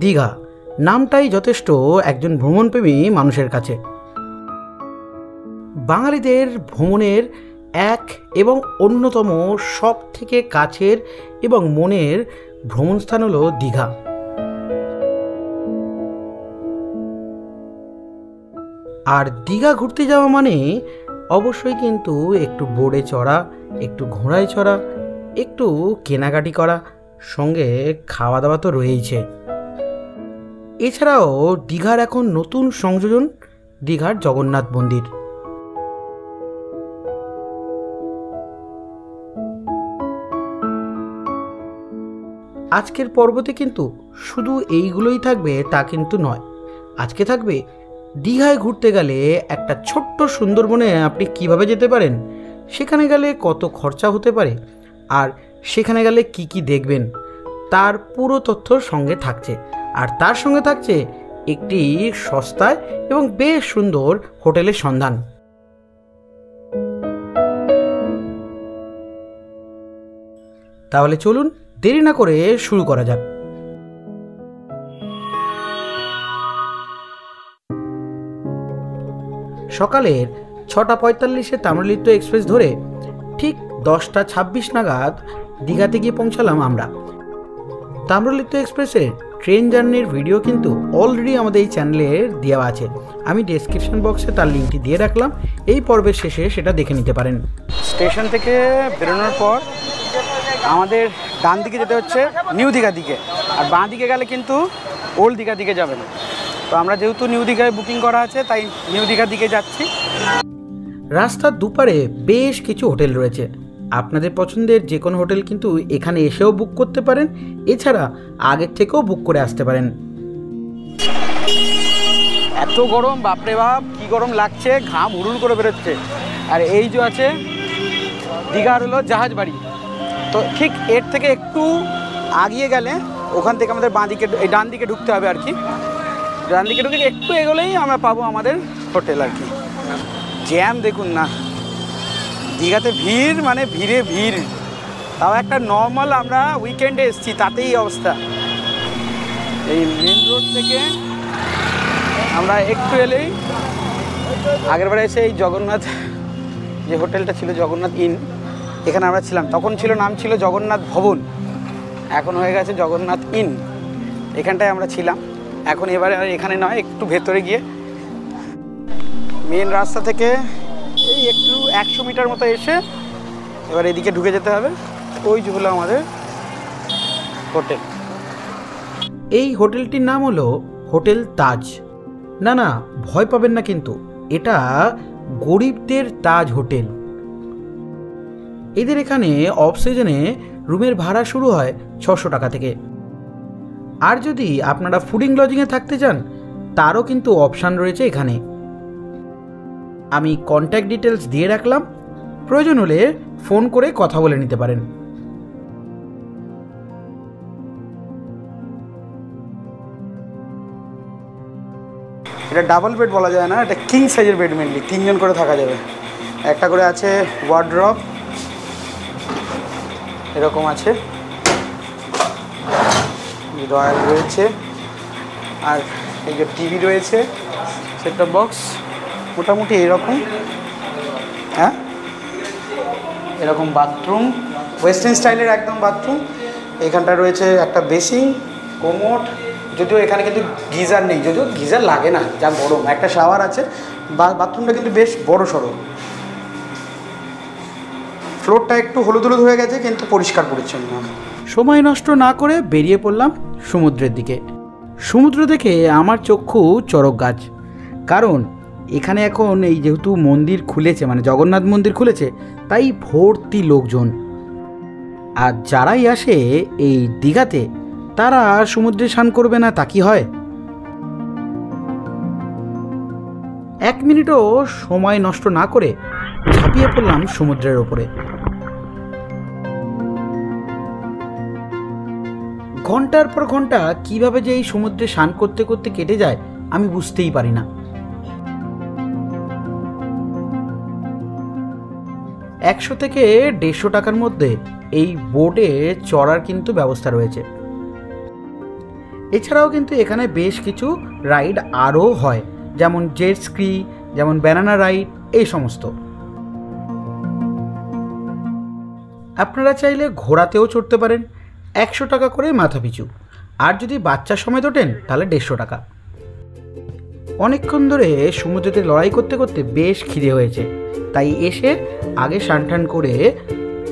দীঘা নামটাই যথেষ্ট একজন ভ্রমণপ্রেমী মানুষের কাছে। বাঙালিদের ভ্রমণের এক এবং অন্যতম সব থেকে কাছের এবং মনের ভ্রমণস্থান হলো দীঘা। আর দীঘা ঘুরতে যাওয়া মানে অবশ্যই কিন্তু একটু বোটে চড়া, একটু ঘোড়ায় চড়া, একটু কেনাকাটি করা, সঙ্গে খাওয়া দাওয়া তো রয়েইছে। এছাড়াও দীঘার এখন নতুন সংযোজন দীঘার জগন্নাথ মন্দির। আজকের পর্বতে কিন্তু শুধু এইগুলোই থাকবে তা কিন্তু নয়। আজকে থাকবে দীঘায় ঘুরতে গেলে একটা ছোট্ট সুন্দরবনে আপনি কিভাবে যেতে পারেন, সেখানে গেলে কত খরচা হতে পারে, আর সেখানে গেলে কি কি দেখবেন তার পুরো তথ্য সঙ্গে থাকছে। আর তার সঙ্গে থাকছে একটি সস্তায় এবং বেশ সুন্দর হোটেলের সন্ধান। তাহলে চলুন দেরি না করে শুরু করা যাক। সকালের 6:45 তাম্রলিপ্ত এক্সপ্রেস ধরে ঠিক 10:26 নাগাদ দীঘাতে গিয়ে পৌঁছালাম আমরা। তাম্রলিপ্ত এক্সপ্রেসের ট্রেন জার্নির ভিডিও কিন্তু অলরেডি আমাদের এই চ্যানেলে দেওয়া আছে, আমি ডেসক্রিপশন বক্সে তার লিঙ্কটি দিয়ে রাখলাম, এই পর্বের শেষে সেটা দেখে নিতে পারেন। স্টেশন থেকে বেরোনোর পর আমাদের ডান দিকে যেতে হচ্ছে নিউ দীঘা দিকে, আর বাঁ দিকে গেলে কিন্তু ওল্ড দীঘা দিকে যাবেন। তো আমরা যেহেতু নিউ দীঘায় বুকিং করা আছে তাই নিউ দীঘার দিকে যাচ্ছি। রাস্তার দুপারে বেশ কিছু হোটেল রয়েছে, আপনাদের পছন্দের যে কোনো হোটেল কিন্তু এখানে এসেও বুক করতে পারেন, এছাড়া আগের থেকেও বুক করে আসতে পারেন। এত গরম, বাপরে বাপ কি গরম লাগছে, ঘাম হুড়ুড় করে বেরোচ্ছে। আর এই যে আছে দীঘার হলো জাহাজ বাড়ি, তো ঠিক এর থেকে একটু আগিয়ে গেলে ওখান থেকে আমাদের বাঁ দিকে এই ডান দিকে ঢুকতে হবে আর কি। ডান দিকে ঢুকে একটু এগোলেই আমরা পাবো আমাদের হোটেল আর কি। জ্যাম দেখুন না, দীঘাতে ভিড় মানে ভিড়ে ভিড়, তাও একটা নর্মাল আমরা উইকেন্ডে এসেছি তাতেই অবস্থা। এই মেন রোড থেকে আমরা একটু এলেই আগেরবারে এসে এই জগন্নাথ যে হোটেলটা ছিল জগন্নাথ ইন, এখানে আমরা ছিলাম, তখন ছিল নাম ছিল জগন্নাথ ভবন, এখন হয়ে গেছে জগন্নাথ ইন। এখানটায় আমরা ছিলাম, এখন এবারে আর এখানে নয়, একটু ভেতরে গিয়ে মেন রাস্তা থেকে এই একটু 100 মিটার মতো এসে এবার এদিকে ঢুকে যেতে হবে। ওই যে হলো আমাদের হোটেল। এই হোটেলটির নাম হলো হোটেল তাজ। না না, ভয় পাবেন না, কিন্তু এটা গরিবদের তাজ হোটেল। এদের এখানে অফ সিজনে রুমের ভাড়া শুরু হয় 600 টাকা থেকে। আর যদি আপনারা ফুডিং লজিংয়ে থাকতে চান তারও কিন্তু অপশান রয়েছে এখানে। আমি কন্ট্যাক্ট ডিটেলস দিয়ে রাখলাম, প্রয়োজন হলে ফোন করে কথা বলে নিতে পারেন। এটা ডাবল বেড বলা যায় না, এটা কিং সাইজের বেড, মেনলি 3 জন করে থাকা যাবে। একটা করে আছে ওয়ার্ড্রপ, এরকম আছে, ড্রয়ার রয়েছে, আর এই যে টিভি রয়েছে, সেটটপ বক্স, মোটামুটি এরকম। হ্যাঁ, এরকম বাথরুম, ওয়েস্টার্ন স্টাইলের একদম বাথরুম। এখানটা রয়েছে একটা বেসিন, কোমোড, যদিও এখানে কিন্তু গিজার নেই, যদিও গিজার লাগে না, যা গরম। একটা শাওয়ার আছে, বাথরুমটা কিন্তু বেশ বড় সড়ো। ফ্লোরটা একটু হলুদ হলুদ হয়ে গেছে কিন্তু পরিষ্কার পরিচ্ছন্ন। সময় নষ্ট না করে বেরিয়ে পড়লাম সমুদ্রের দিকে। সমুদ্র দেখে আমার চক্ষু চড়ক গাছ, কারণ এখানে এখন এই যেহেতু মন্দির খুলেছে, মানে জগন্নাথ মন্দির খুলেছে, তাই ভর্তি লোকজন। আর যারাই আসে এই দীঘাতে তারা সমুদ্রে স্নান করবে না তা কি হয়? 1 মিনিটও সময় নষ্ট না করে ঝাঁপিয়ে পড়লাম সমুদ্রের ওপরে। ঘন্টার পর ঘন্টা কিভাবে যে এই সমুদ্রে স্নান করতে করতে কেটে যায় আমি বুঝতেই পারি না। 100 থেকে 150 টাকার মধ্যে এই বোটে চড়ার কিন্তু ব্যবস্থা রয়েছে। এছাড়াও কিন্তু এখানে বেশ কিছু রাইড আরও হয়, যেমন জেট স্কি, যেমন ব্যানানা রাইড, এই সমস্ত। আপনারা চাইলে ঘোড়াতেও চড়তে পারেন, 100 টাকা করে মাথা পিছু। আর যদি বাচ্চার সময় ওঠেন তাহলে 150 টাকা। অনেকক্ষণ ধরে সমুদ্রেতে লড়াই করতে করতে বেশ খিদে হয়েছে, তাই এসে আগে স্নান করে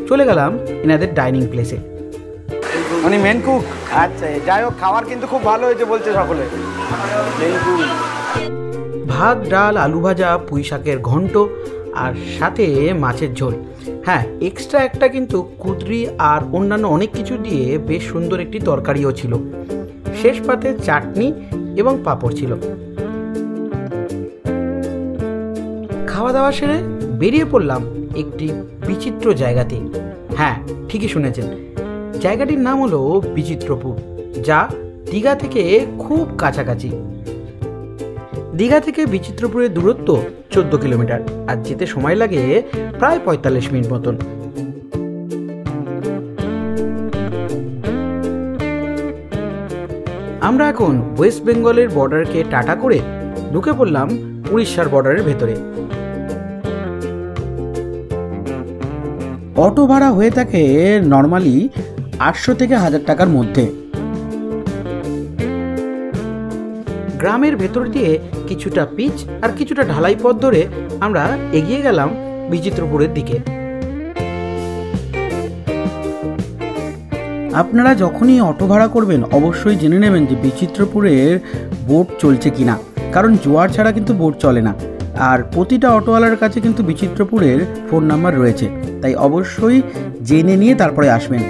চলে গেলাম এনাদের ডাইনিং প্লেসে। উনি মেন কুক? আচ্ছা, যাই হোক, খাবার কিন্তু খুব ভালো হয়েছে বলছে সকলে। ভাত, ডাল, আলু ভাজা, পুঁই শাকের ঘন্ট আর সাথে মাছের ঝোল। হ্যাঁ, এক্সট্রা একটা কিন্তু কুদরি আর অন্যান্য অনেক কিছু দিয়ে বেশ সুন্দর একটি তরকারিও ছিল। শেষ পাতে চাটনি এবং পাঁপড় ছিল। খাওয়া দাওয়া সেরে বেরিয়ে পড়লাম একটি বিচিত্র জায়গাতে। হ্যাঁ, ঠিকই শুনেছেন, জায়গাটির নাম হলো বিচিত্রপুর, যা দীঘা থেকে খুব কাছাকাছি। দীঘা থেকে বিচিত্রপুরের দূরত্ব 14 কিলোমিটার, আর যেতে সময় লাগে প্রায় 45 মিনিট মতন। আমরা এখন ওয়েস্ট বেঙ্গলের বর্ডারকে টাটা করে ঢুকে পড়লাম উড়িষ্যার বর্ডারের ভেতরে। অটো ভাড়া হয়ে থাকে নর্মালি 800 থেকে 1000 টাকার মধ্যে। গ্রামের ভেতর দিয়ে কিছুটা পিচ আর কিছুটা ঢালাই পথ ধরে আমরা এগিয়ে গেলাম বিচিত্রপুরের দিকে। আপনারা যখনই অটো ভাড়া করবেন অবশ্যই জেনে নেবেন যে বিচিত্রপুরের বোট চলছে কিনা, কারণ জোয়ার ছাড়া কিন্তু বোট চলে না। আর প্রতিটা অটোওয়ালার কাছে কিন্তু বিচিত্রপুরের ফোন নাম্বার রয়েছে, তাই অবশ্যই জেনে নিয়ে তারপরে আসবেন।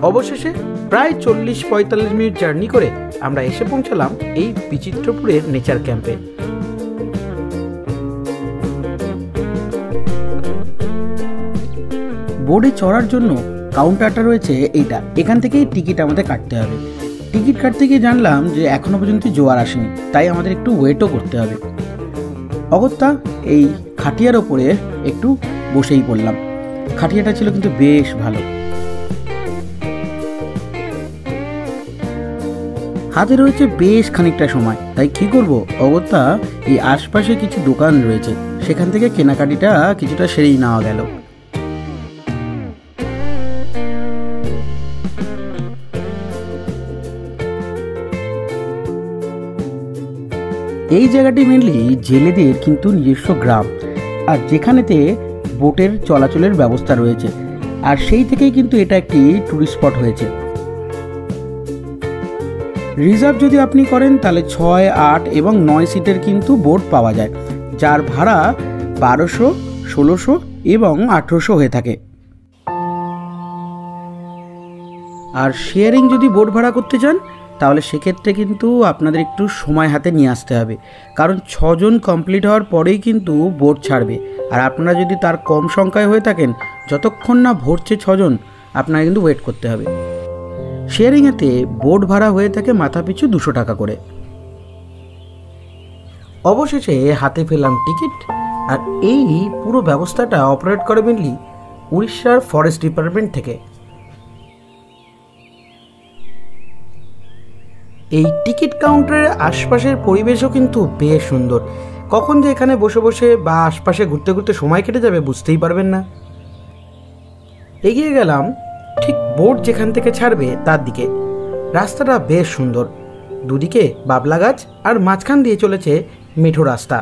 অবশেষে প্রায় 40-45 মিনিট জার্নি করে আমরা এসে পৌঁছালাম এই বিচিত্রপুরের নেচার ক্যাম্পে। বোর্ডে চড়ার জন্য কাউন্টারটা রয়েছে এইটা, এখান থেকেই টিকিট আমাদের কাটতে হবে। টিকিট কাটতে গিয়ে জানলাম যে এখনো পর্যন্ত জোয়ার আসেনি, তাই আমাদের একটু ওয়েটও করতে হবে। অগত্যা এই খাটিয়ার ওপরে একটু বসেই পড়লাম। খাটিয়াটা ছিল কিন্তু বেশ ভালো। হাতে রয়েছে বেশ খানিকটা সময়, তাই কি করব, অগত্যা এই আশপাশে কিছু দোকান রয়েছে, সেখান থেকে কেনাকাটিটা কিছুটা সেরেই নেওয়া গেল। এই জায়গাটি মেনলি জেলেদের কিন্তু নিজস্ব গ্রাম, আর যেখানেতে বোটের চলাচলের ব্যবস্থা রয়েছে, আর সেই থেকেই কিন্তু এটা একটি টুরিস্ট স্পট হয়েছে। রিজার্ভ যদি আপনি করেন তাহলে 6, 8 এবং 9 সিটের কিন্তু বোট পাওয়া যায়, যার ভাড়া 1200, 1600 এবং 1800 হয়ে থাকে। আর শেয়ারিং যদি বোট ভাড়া করতে চান তাহলে সেক্ষেত্রে কিন্তু আপনাদের একটু সময় হাতে নিয়ে আসতে হবে, কারণ 6 জন কমপ্লিট হওয়ার পরেই কিন্তু বোট ছাড়বে। আর আপনারা যদি তার কম সংখ্যায় হয়ে থাকেন, যতক্ষণ না ভরছে 6 জন, আপনারা কিন্তু ওয়েট করতে হবে। শেয়ারিংয়েতে বোট ভাড়া হয়ে থাকে মাথাপিছু 200 টাকা করে। অবশেষে হাতে পেলাম টিকিট, আর এই পুরো ব্যবস্থাটা অপারেট করে মেনলি উড়িষ্যার ফরেস্ট ডিপার্টমেন্ট থেকে। এই টিকিট কাউন্টারের আশপাশের পরিবেশও কিন্তু বেশ সুন্দর। কখন যে এখানে বসে বসে বা আশপাশে ঘুরতে ঘুরতে সময় কেটে যাবে বুঝতেই পারবেন না। এগিয়ে গেলাম ঠিক বোট যেখান থেকে ছাড়বে তার দিকে। রাস্তাটা বেশ সুন্দর, দুদিকে বাবলা গাছ আর মাঝখান দিয়ে চলেছে মেঠো রাস্তা।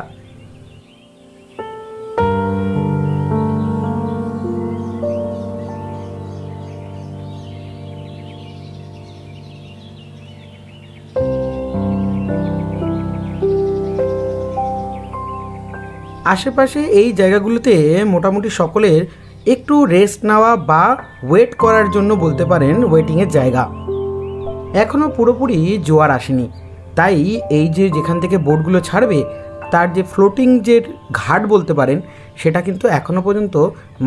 আশেপাশে এই জায়গাগুলোতে মোটামুটি সকলের একটু রেস্ট নেওয়া বা ওয়েট করার জন্য বলতে পারেন ওয়েটিংয়ের জায়গা। এখনও পুরোপুরি জোয়ার আসেনি, তাই এই যে যেখান থেকে বোটগুলো ছাড়বে তার যে ফ্লোটিং যে ঘাট বলতে পারেন, সেটা কিন্তু এখনও পর্যন্ত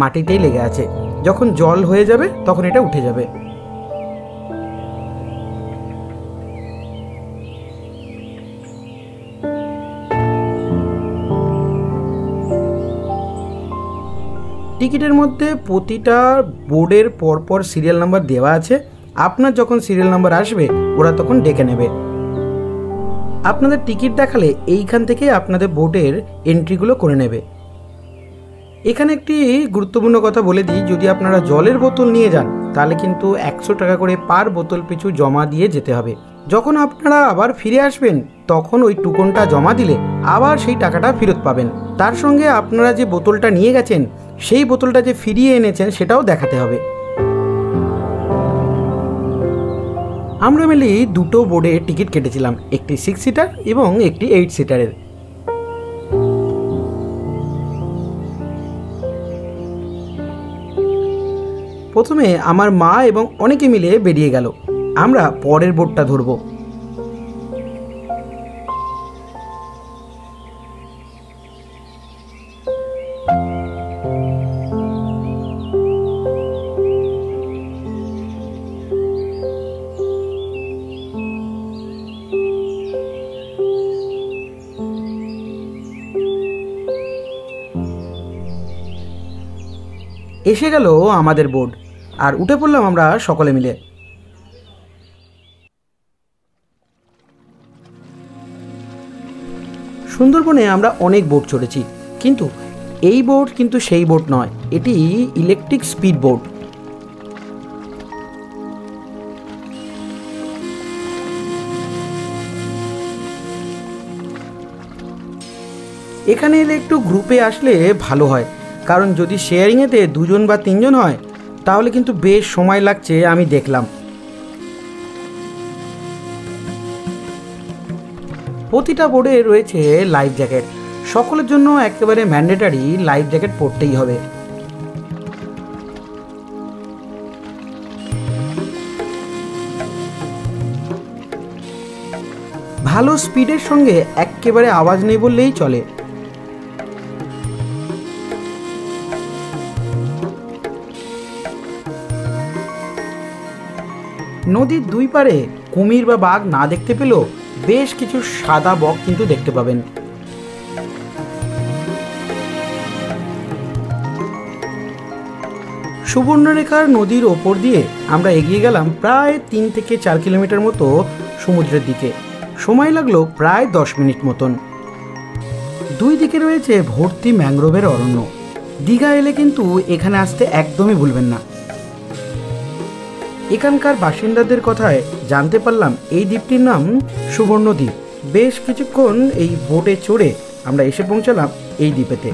মাটিতেই লেগে আছে। যখন জল হয়ে যাবে তখন এটা উঠে যাবে। টিকিটের মধ্যে প্রতিটা বোর্ডের পরপর সিরিয়াল নাম্বার দেওয়া আছে, আপনার যখন সিরিয়াল নাম্বার আসবে ওরা তখন ডেকে নেবে। আপনাদের টিকিট দেখালে এইখান থেকে আপনাদের বোটের এন্ট্রিগুলো করে নেবে। এখানে একটি গুরুত্বপূর্ণ কথা বলে দিই, যদি আপনারা জলের বোতল নিয়ে যান তাহলে কিন্তু 100 টাকা করে পার বোতল পিছু জমা দিয়ে যেতে হবে। যখন আপনারা আবার ফিরে আসবেন তখন ওই টুকনটা জমা দিলে আবার সেই টাকাটা ফেরত পাবেন। তার সঙ্গে আপনারা যে বোতলটা নিয়ে গেছেন সেই বোতলটা যে ফিরিয়ে এনেছেন সেটাও দেখাতে হবে। আমরা মিলে দুটো বোর্ডে টিকিট কেটেছিলাম, একটি 6 সিটার এবং একটি 8 সিটারের। প্রথমে আমার মা এবং অনেকে মিলে বেরিয়ে গেল, আমরা পরের বোটটা ধরব। এসে গেল আমাদের বোট, আর উঠে পড়লাম আমরা সকলে মিলে। সুন্দরবনে আমরা অনেক বোট চড়েছি, কিন্তু এই বোট কিন্তু সেই বোট নয়, এটি ইলেকট্রিক স্পিড বোট। এখানে এলে একটু গ্রুপে আসলে ভালো হয়, কারণ যদি শেয়ারিংয়েতে 2 বা 3 হয় তাহলে কিন্তু বেশ সময় লাগছে আমি দেখলাম। প্রতিটা বোর্ডে রয়েছে লাইফ জ্যাকেট, সকলের জন্য একেবারে ম্যান্ডেটারি লাইফ জ্যাকেট পরতেই হবে। ভালো স্পিডের সঙ্গে একেবারে আওয়াজ নেই বললেই চলে। নদীর দুই পারে কুমির বা বাঘ না দেখতে পেলেও বেশ কিছু সাদা বক কিন্তু দেখতে পাবেন। সুবর্ণরেখার নদীর ওপর দিয়ে আমরা এগিয়ে গেলাম প্রায় 3 থেকে 4 কিলোমিটার মতো সমুদ্রের দিকে। সময় লাগলো প্রায় 10 মিনিট মতন। দুই দিকে রয়েছে ভর্তি ম্যানগ্রোভের অরণ্য। দীঘা এলে কিন্তু এখানে আসতে একদমই ভুলবেন না। এখানকার বাসিন্দাদের কথায় জানতে পারলাম এই দ্বীপটির নাম সুবর্ণ দ্বীপ। বেশ কিছুক্ষণ এই বোটে চড়ে আমরা এসে পৌঁছালাম এই দ্বীপেতে।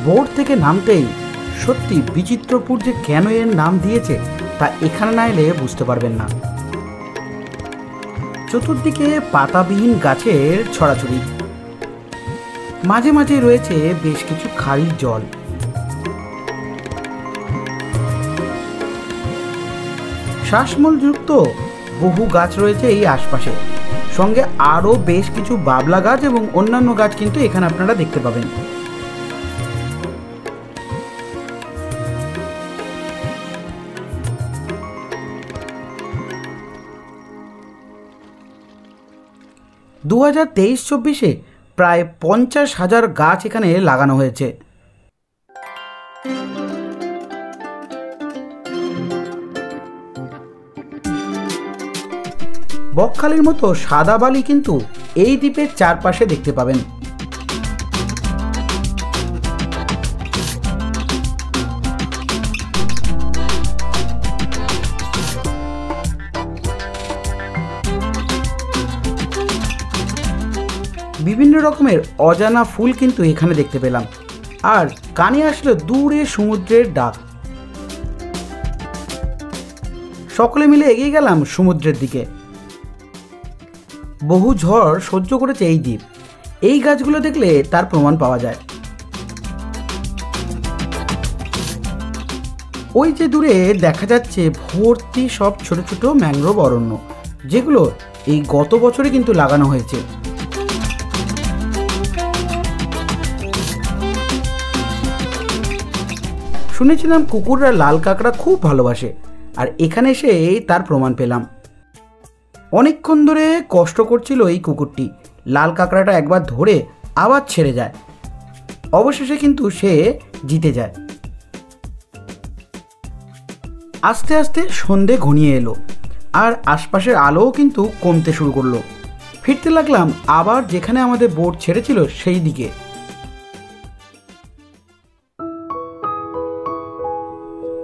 বোট থেকে নামতেই সত্যি বিচিত্রপুর যে কেন এর নাম দিয়েছে তা এখানে না এলে বুঝতে পারবেন না। চতুর্দিকে পাতাবিহীন গাছের ছড়াছড়ি, মাঝে মাঝে রয়েছে বেশ কিছু খাড়ির জল। শ্বাসমূলযুক্ত বহু গাছ রয়েছে এই আশপাশে, সঙ্গে আরও বেশ কিছু বাবলা গাছ এবং অন্যান্য গাছ কিন্তু এখানে আপনারা দেখতে পাবেন। দু 2023-24 প্রায় 50,000 গাছ এখানে লাগানো হয়েছে। বকখালির মতো সাদা বালি কিন্তু এই দ্বীপের চারপাশে দেখতে পাবেন। বিভিন্ন রকমের অজানা ফুল কিন্তু এখানে দেখতে পেলাম, আর কানে আসলো দূরে সমুদ্রের ডাক। সকলে মিলে এগিয়ে গেলাম সমুদ্রের দিকে। বহু ঝড় সহ্য করেছে এই দ্বীপ, এই গাছগুলো দেখলে তার প্রমাণ পাওয়া যায়। ওই যে দূরে দেখা যাচ্ছে ভর্তি সব ছোট ছোট ম্যানগ্রোভ অরণ্য, যেগুলো এই গত বছরে কিন্তু লাগানো হয়েছে। শুনেছিলাম কুকুররা লাল কাঁকড়া খুব ভালোবাসে, আর এখানে এসে তার প্রমাণ পেলাম। অনেকক্ষণ ধরে কষ্ট করছিল এই কুকুরটি, লাল কাঁকড়াটা একবার ধরে আবার ছেড়ে যায়, অবশেষে কিন্তু সে জিতে যায়। আস্তে আস্তে সন্ধে ঘনিয়ে এলো আর আশপাশের আলোও কিন্তু কমতে শুরু করলো। ফিরতে লাগলাম আবার যেখানে আমাদের বোট ছেড়েছিল সেই দিকে।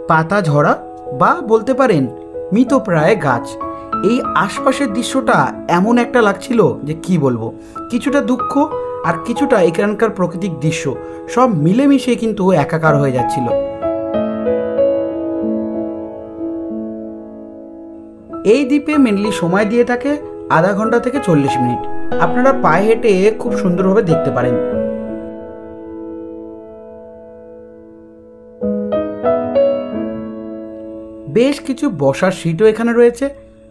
পাতা ঝরা বা বলতে পারেন মৃতপ্রায় গাছ, এই আশপাশের দৃশ্যটা এমন একটা লাগছিল যে কি বলবো, কিছুটা দুঃখ আর কিছুটা এখানকার প্রাকৃতিক দৃশ্য সব মিলেমিশে কিন্তু একাকার হয়ে যাচ্ছিল। এই দ্বীপে মেনলি সময় দিয়ে থাকে আধা ঘন্টা থেকে 40 মিনিট। আপনারা পায়ে হেঁটে খুব সুন্দরভাবে দেখতে পারেন। বেশ কিছু বসার সিটও এখানে রয়েছে,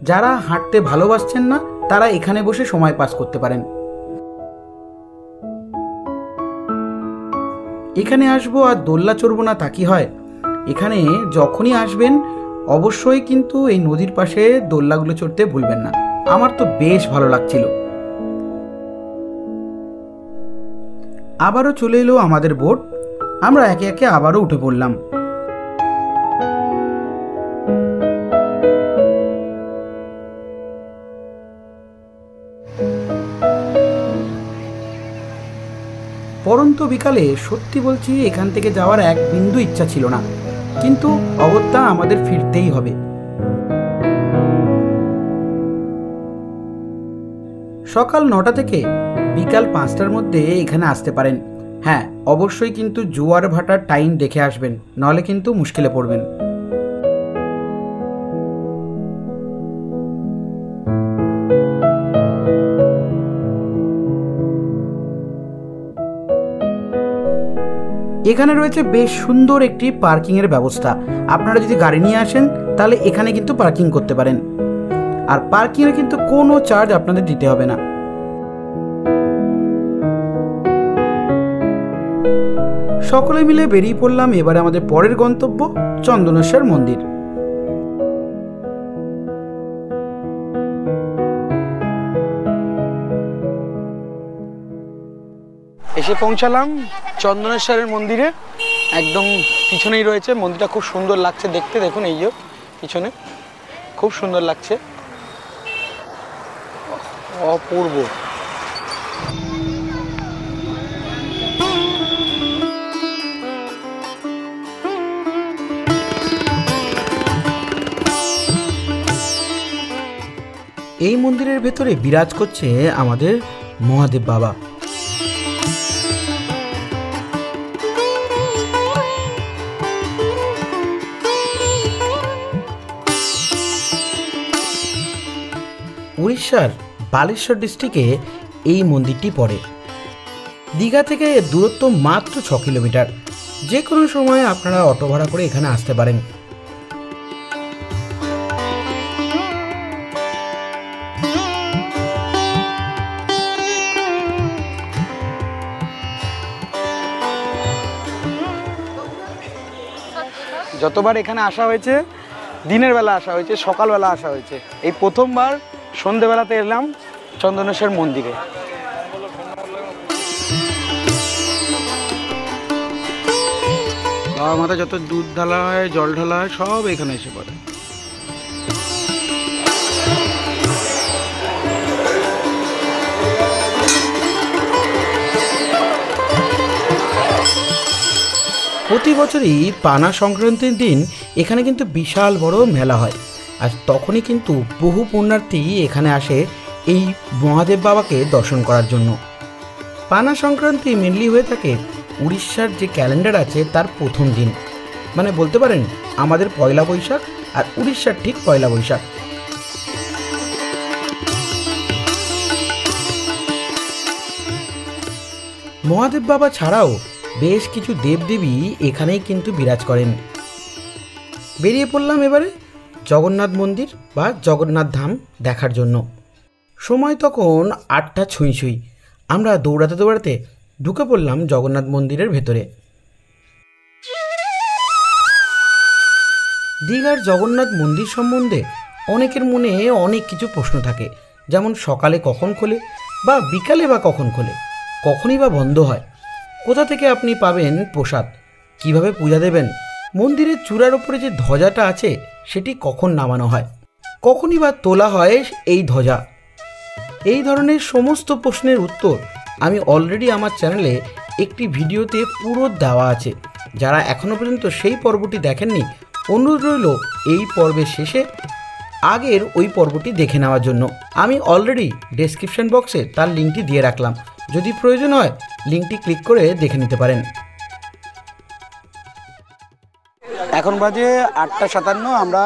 যারা হাঁটতে ভালোবাসছেন না তারা এখানে বসে সময় পাস করতে পারেন। এখানে আসবো আর দোল্লা চড়বো না তা কি হয়, এখানে যখনই আসবেন অবশ্যই কিন্তু এই নদীর পাশে দোল্লাগুলো চড়তে ভুলবেন না। আমার তো বেশ ভালো লাগছিল। আবারও চলে এলো আমাদের বোট, আমরা একে একে আবারও উঠে পড়লাম। পরন্ত বিকালে সত্যি বলছি এখান থেকে যাওয়ার এক বিন্দু ইচ্ছা ছিল না, কিন্তু অগত্যা আমাদের ফিরতেই হবে। সকাল 9টা থেকে বিকাল 5টার মধ্যে এখানে আসতে পারেন। হ্যাঁ, অবশ্যই কিন্তু জোয়ার ভাটার টাইম দেখে আসবেন, নাহলে কিন্তু মুশকিলে পড়বেন। এখানে রয়েছে বেশ সুন্দর একটি পার্কিংয়ের ব্যবস্থা। আপনারা যদি গাড়ি নিয়ে আসেন তাহলে এখানে কিন্তু পার্কিং করতে পারেন, আর পার্কিংয়ে কিন্তু কোনো চার্জ আপনাদের দিতে হবে না। সকলে মিলে বেরিয়ে পড়লাম এবারে আমাদের পরের গন্তব্য চন্দনেশ্বর মন্দির। এসে পৌঁছালাম চন্দনেশ্বরের মন্দিরে, একদম পিছনেই রয়েছে মন্দিরটা। খুব সুন্দর লাগছে দেখতে, দেখুন এই যে পিছনে খুব সুন্দর লাগছে, অপূর্ব। এই মন্দিরের ভেতরে বিরাজ করছে আমাদের মহাদেব বাবা। উড়িষ্যার বালেশ্বর ডিস্ট্রিক্টে এই মন্দিরটি পড়ে। দীঘা থেকে দূরত্ব মাত্র 6 কিলোমিটার। যে কোনো সময় আপনারা অটো ভাড়া করে এখানে আসতে পারেন। যতবার এখানে আসা হয়েছে দিনের বেলা আসা হয়েছে, সকালবেলা আসা হয়েছে, এই প্রথমবার সন্ধেবেলাতে এলাম চন্দনেশ্বর মন্দিরে। বাবা মাথা যত দুধ ঢালা হয়, জল ঢালা হয়, সব এখানে এসে পড়ে। প্রতি বছরই পানা সংক্রান্তির দিন এখানে কিন্তু বিশাল বড় মেলা হয়, আর তখনই কিন্তু বহু পুণ্যার্থী এখানে আসে এই মহাদেব বাবাকে দর্শন করার জন্য। পানা সংক্রান্তি মেনলি হয়ে থাকে উড়িষ্যার যে ক্যালেন্ডার আছে তার প্রথম দিন, মানে বলতে পারেন আমাদের পয়লা বৈশাখ আর উড়িষ্যার ঠিক পয়লা বৈশাখ। মহাদেব বাবা ছাড়াও বেশ কিছু দেবদেবী এখানেই কিন্তু বিরাজ করেন। বেরিয়ে পড়লাম এবারে জগন্নাথ মন্দির বা জগন্নাথ ধাম দেখার জন্য। সময় তখন 8টা ছুঁই ছুঁই। আমরা দৌড়াতে দৌড়াতে ঢুকে পড়লাম জগন্নাথ মন্দিরের ভেতরে। দীঘার জগন্নাথ মন্দির সম্বন্ধে অনেকের মনে অনেক কিছু প্রশ্ন থাকে, যেমন সকালে কখন খোলে বা বিকালে বা কখন খোলে, কখনই বা বন্ধ হয়, কোথা থেকে আপনি পাবেন প্রসাদ, কিভাবে পূজা দেবেন, মন্দিরের চূড়ার ওপরে যে ধ্বজাটা আছে সেটি কখন নামানো হয়, কখনই বা তোলা হয় এই ধ্বজা? এই ধরনের সমস্ত প্রশ্নের উত্তর আমি অলরেডি আমার চ্যানেলে একটি ভিডিওতে পুরো দেওয়া আছে। যারা এখনও পর্যন্ত সেই পর্বটি দেখেননি, অনুরোধ রইল এই পর্বের শেষে আগের ওই পর্বটি দেখে নেওয়ার জন্য। আমি অলরেডি ডেসক্রিপশন বক্সে তার লিঙ্কটি দিয়ে রাখলাম, যদি প্রয়োজন হয় লিঙ্কটি ক্লিক করে দেখে নিতে পারেন। এখন বাজে 8:57। আমরা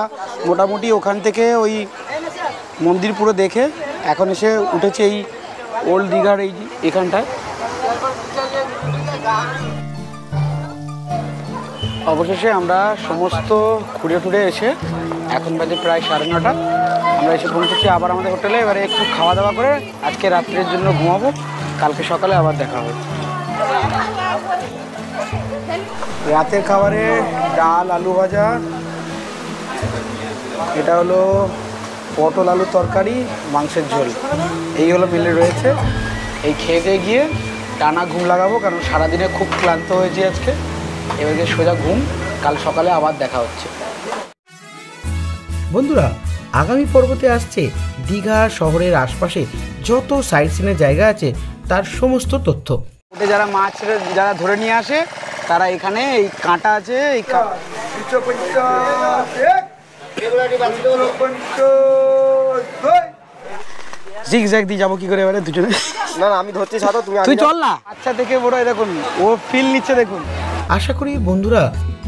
মোটামুটি ওখান থেকে ওই মন্দির পুরো দেখে এখন এসে উঠেছে এই ওল্ড দীঘার এখানটায়। অবশেষে আমরা সমস্ত ঘুরে টুরে এসে এখন বাজে প্রায় 9:30। আমরা এসে পৌঁছেছি আবার আমাদের হোটেলে। এবারে একটু খাওয়া দাওয়া করে আজকে রাত্রের জন্য ঘুমাবো, কালকে সকালে আবার দেখা হবে। রাতের খাবারে ডাল, আলু ভাজা, এটা হলো পটল আলুর তরকারি, মাংসের ঝোল, এই হলো মেলে রয়েছে। এই খেতে গিয়ে টানা ঘুম লাগাবো, কারণ সারাদিনে খুব ক্লান্ত হয়েছি আজকে। এবারে সোজা ঘুম, কাল সকালে আবার দেখা হচ্ছে। বন্ধুরা, আগামী পর্বতে আসছে দীঘা শহরের আশপাশে যত সাইট সিনের জায়গা আছে তার সমস্ত তথ্য। যারা মাছ যারা ধরে নিয়ে আসে তারা এখানে এই কাঁটা আছে, এই জিগজ্যাগ দিয়ে যাবো কি করে এবারে দুজনে? না না, আমি ধরছি, ছাড়ো তুমি। তুই চল না, আচ্ছা থেকে বড় দেখুন ও ফিল নিচ্ছে দেখুন। আশা করি বন্ধুরা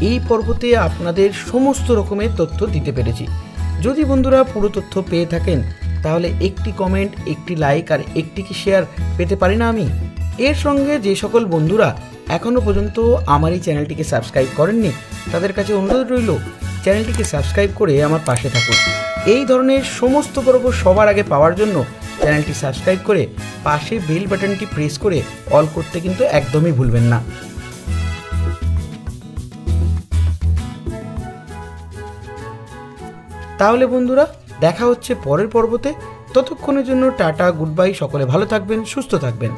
এই পর্বতে আপনাদের সমস্ত রকমের তথ্য দিতে পেরেছি। যদি বন্ধুরা পুরো তথ্য পেয়ে থাকেন তাহলে একটি কমেন্ট, একটি লাইক আর একটি কি শেয়ার পেতে পারি না আমি? এর সঙ্গে যে সকল বন্ধুরা এখনও পর্যন্ত আমার এই চ্যানেলটিকে সাবস্ক্রাইব করেননি তাদের কাছে অনুরোধ রইল চ্যানেলটিকে সাবস্ক্রাইব করে আমার পাশে থাকুন। এই ধরনের সমস্ত পর্ব সবার আগে পাওয়ার জন্য চ্যানেলটি সাবস্ক্রাইব করে পাশে বেল বাটনটি প্রেস করে অল করতে কিন্তু একদমই ভুলবেন না। তাহলে বন্ধুরা দেখা হচ্ছে পরের পর্বতে। ততক্ষণের জন্য টাটা, গুড বাই, সকলে ভালো থাকবেন, সুস্থ থাকবেন।